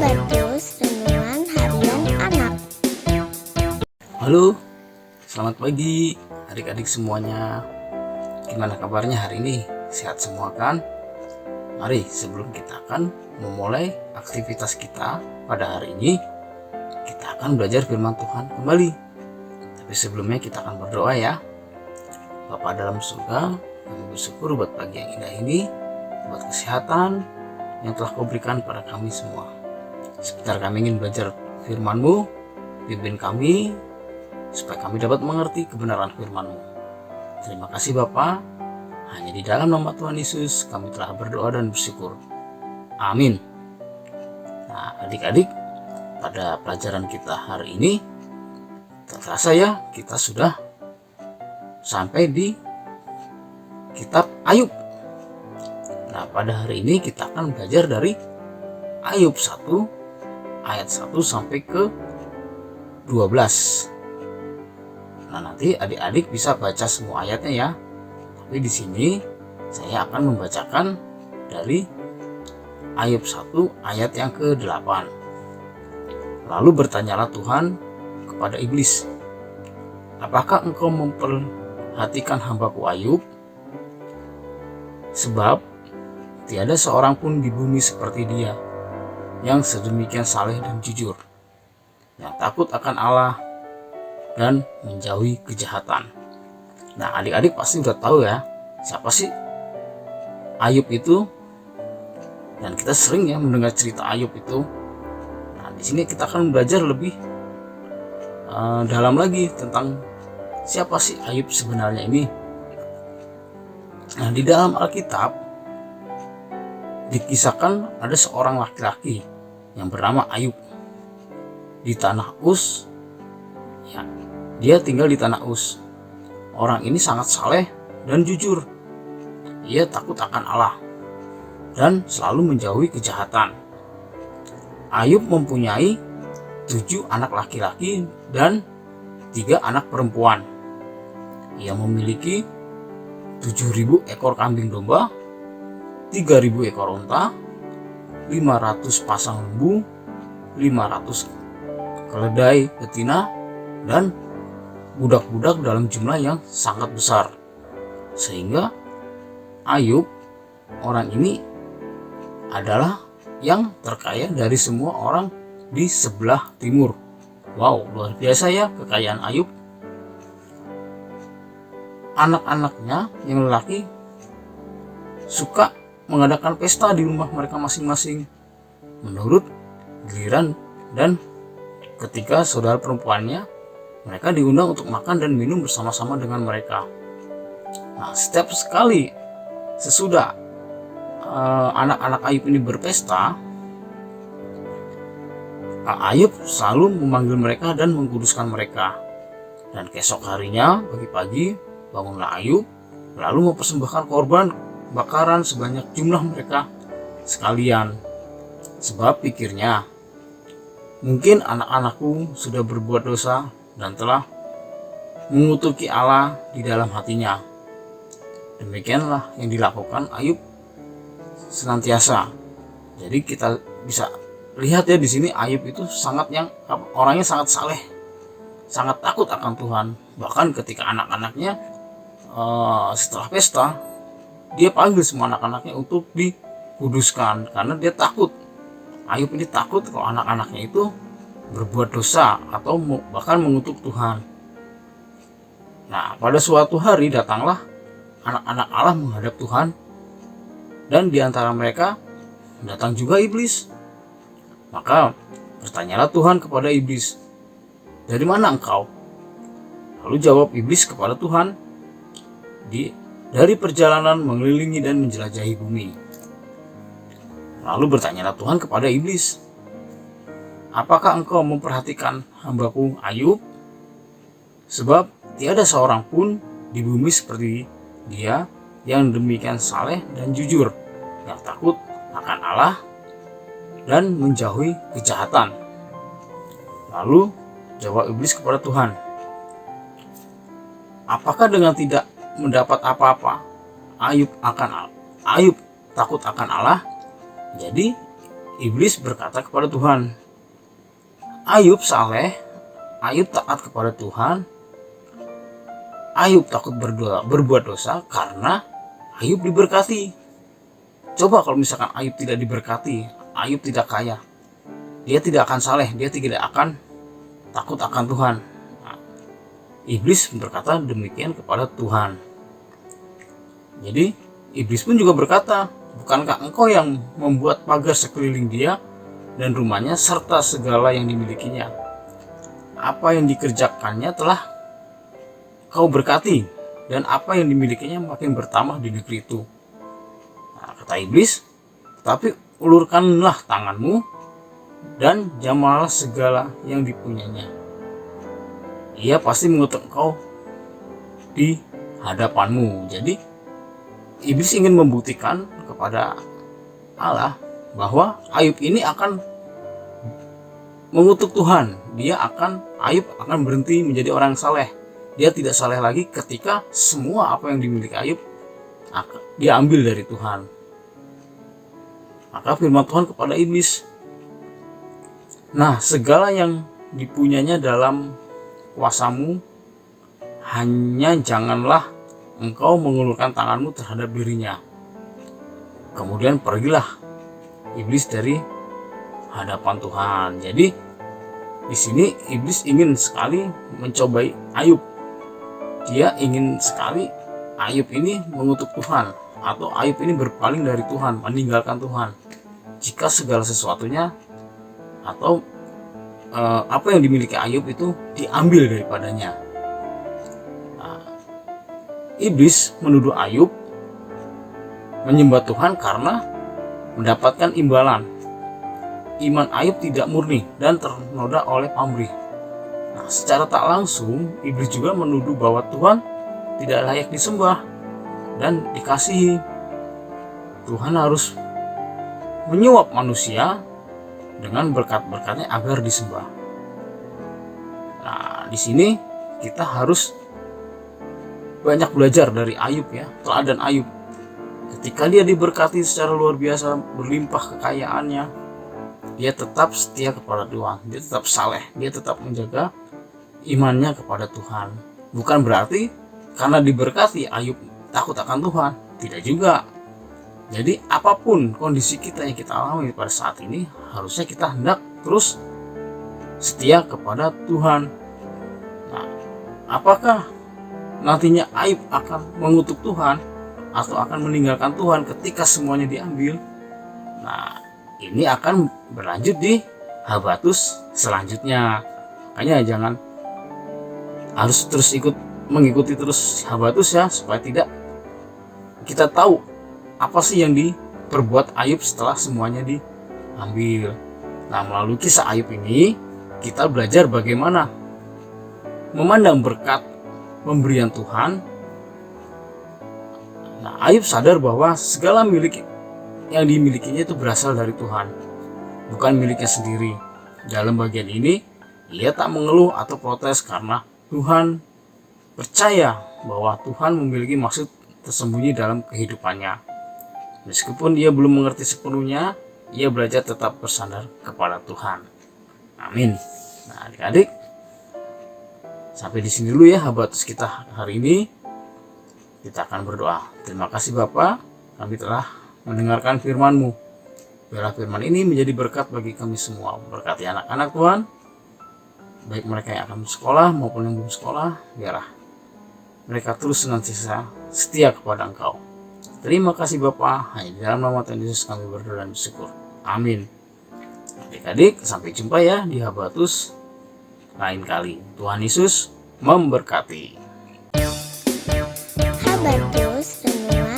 Bagus Renungan Harian Anak. Halo, selamat pagi adik-adik semuanya. Gimana kabarnya hari ini? Sehat semua kan? Mari sebelum kita akan memulai aktivitas kita pada hari ini, kita akan belajar firman Tuhan kembali. Tapi sebelumnya kita akan berdoa ya. Bapa dalam surga, kami bersyukur buat pagi yang indah ini, buat kesehatan yang telah Kau berikan pada kami semua. Sebentar kami ingin belajar firman-Mu, pimpin kami supaya kami dapat mengerti kebenaran firman-Mu. Terima kasih Bapa. Hanya di dalam nama Tuhan Yesus kami telah berdoa dan bersyukur. Amin. Nah, adik-adik, pada pelajaran kita hari ini tak terasa ya, kita sudah sampai di kitab Ayub. Nah, pada hari ini kita akan belajar dari Ayub 1 ayat 1 sampai ke 12. Nah, nanti adik-adik bisa baca semua ayatnya ya. Tapi di sini saya akan membacakan dari Ayub 1 ayat yang ke-8. Lalu bertanyalah Tuhan kepada iblis, "Apakah engkau memperhatikan hambaku Ayub? Sebab tiada seorang pun di bumi seperti dia, yang sedemikian saleh dan jujur, yang takut akan Allah dan menjauhi kejahatan." Nah, adik-adik pasti udah tahu ya, siapa sih Ayub itu? Dan kita sering ya mendengar cerita Ayub itu. Nah, di sini kita akan belajar lebih dalam lagi tentang siapa sih Ayub sebenarnya ini. Nah, di dalam Alkitab dikisahkan ada seorang laki-laki yang bernama Ayub di tanah Uz. Ya, dia tinggal di tanah Uz. Orang ini sangat saleh dan jujur. Ia takut akan Allah dan selalu menjauhi kejahatan. Ayub mempunyai 7 anak laki-laki dan 3 anak perempuan. Ia memiliki 7.000 ekor kambing domba, 3.000 ekor unta, 500 pasang lembu, 500 keledai betina, dan budak-budak dalam jumlah yang sangat besar. Sehingga Ayub, orang ini adalah yang terkaya dari semua orang di sebelah timur. Wow, luar biasa ya kekayaan Ayub. Anak-anaknya yang lelaki suka mengadakan pesta di rumah mereka masing-masing menurut giliran, dan ketika saudara perempuannya, mereka diundang untuk makan dan minum bersama-sama dengan mereka. Nah, setiap sekali sesudah anak-anak Ayub ini berpesta, Ayub selalu memanggil mereka dan mengkuduskan mereka. Dan keesok harinya pagi-pagi bangunlah Ayub, lalu mempersembahkan korban bakaran sebanyak jumlah mereka sekalian. Sebab pikirnya, mungkin anak-anakku sudah berbuat dosa dan telah mengutuki Allah di dalam hatinya. Demikianlah yang dilakukan Ayub senantiasa. Jadi kita bisa lihat ya di sini Ayub itu orangnya sangat saleh, sangat takut akan Tuhan. Bahkan ketika anak-anaknya setelah pesta, dia panggil semua anak-anaknya untuk dikuduskan karena dia takut. Ayub ini takut kalau anak-anaknya itu berbuat dosa atau bahkan mengutuk Tuhan. Nah, pada suatu hari datanglah anak-anak Allah menghadap Tuhan, dan di antara mereka datang juga iblis. Maka bertanyalah Tuhan kepada iblis, "Dari mana engkau?" Lalu jawab iblis kepada Tuhan, "Dari perjalanan mengelilingi dan menjelajahi bumi." Lalu bertanyalah Tuhan kepada iblis, "Apakah engkau memperhatikan hambaku Ayub? Sebab tiada seorang pun di bumi seperti dia, yang demikian saleh dan jujur, yang takut akan Allah dan menjauhi kejahatan." Lalu jawab iblis kepada Tuhan, "Apakah dengan tidak mendapat apa-apa Ayub takut akan Allah?" Jadi iblis berkata kepada Tuhan, Ayub saleh, Ayub taat kepada Tuhan, Ayub takut berbuat dosa karena Ayub diberkati. Coba kalau misalkan Ayub tidak diberkati, Ayub tidak kaya, dia tidak akan saleh, dia tidak akan takut akan Tuhan. Nah, iblis berkata demikian kepada Tuhan. Jadi iblis pun juga berkata, bukankah engkau yang membuat pagar sekeliling dia dan rumahnya serta segala yang dimilikinya? Apa yang dikerjakannya telah kau berkati, dan apa yang dimilikinya makin bertambah di negeri itu. Nah, kata iblis, tetapi ulurkanlah tanganmu dan jamalah segala yang dipunyanya. Ia pasti mengutuk engkau di hadapanmu. Jadi iblis ingin membuktikan kepada Allah bahwa Ayub ini akan mengutuk Tuhan. Ayub akan berhenti menjadi orang saleh. Dia tidak saleh lagi ketika semua apa yang dimiliki Ayub dia ambil dari Tuhan. Maka firman Tuhan kepada iblis, nah, segala yang dipunyanya dalam kuasamu, hanya janganlah engkau mengulurkan tanganmu terhadap dirinya. Kemudian pergilah iblis dari hadapan Tuhan. Jadi di sini iblis ingin sekali mencobai Ayub. Dia ingin sekali Ayub ini mengutuk Tuhan, atau Ayub ini berpaling dari Tuhan, meninggalkan Tuhan. Jika segala sesuatunya atau apa yang dimiliki Ayub itu diambil daripadanya. Nah, iblis menuduh Ayub menyembah Tuhan karena mendapatkan imbalan. Iman Ayub tidak murni dan ternoda oleh pamrih. Nah, secara tak langsung iblis juga menuduh bahwa Tuhan tidak layak disembah dan dikasihi. Tuhan harus menyuap manusia dengan berkat-berkatnya agar disembah. Nah, di sini kita harus banyak belajar dari Ayub ya, teladan Ayub. Ketika dia diberkati secara luar biasa, berlimpah kekayaannya, dia tetap setia kepada Tuhan, dia tetap saleh, dia tetap menjaga imannya kepada Tuhan. Bukan berarti karena diberkati Ayub takut akan Tuhan, tidak juga. Jadi apapun kondisi kita yang kita alami pada saat ini, harusnya kita hendak terus setia kepada Tuhan. Nah, apakah nantinya Ayub akan mengutuk Tuhan atau akan meninggalkan Tuhan ketika semuanya diambil? Nah, ini akan berlanjut di Habatus selanjutnya. Makanya jangan harus terus mengikuti terus Habatus ya, supaya tidak kita tahu apa sih yang diperbuat Ayub setelah semuanya diambil. Nah, melalui kisah Ayub ini kita belajar bagaimana memandang berkat pemberian Tuhan. Nah, Ayub sadar bahwa segala milik yang dimilikinya itu berasal dari Tuhan, bukan miliknya sendiri. Dalam bagian ini, ia tak mengeluh atau protes karena Tuhan percaya bahwa Tuhan memiliki maksud tersembunyi dalam kehidupannya. Meskipun dia belum mengerti sepenuhnya, ia belajar tetap bersandar kepada Tuhan. Amin. Nah, adik-adik, sampai di sini dulu ya Habatus kita hari ini. Kita akan berdoa. Terima kasih Bapa, kami telah mendengarkan firman-Mu. Biarlah firman ini menjadi berkat bagi kami semua. Berkati anak-anak Tuhan, baik mereka yang akan sekolah maupun yang belum sekolah. Biarlah mereka terus senantiasa setia kepada Engkau. Terima kasih Bapa, hanya di dalam nama Tuhan Yesus kami berdoa dan bersyukur. Amin. Adik-adik, sampai jumpa ya di Habatus lain kali. Tuhan Yesus memberkati. Habatus Renungan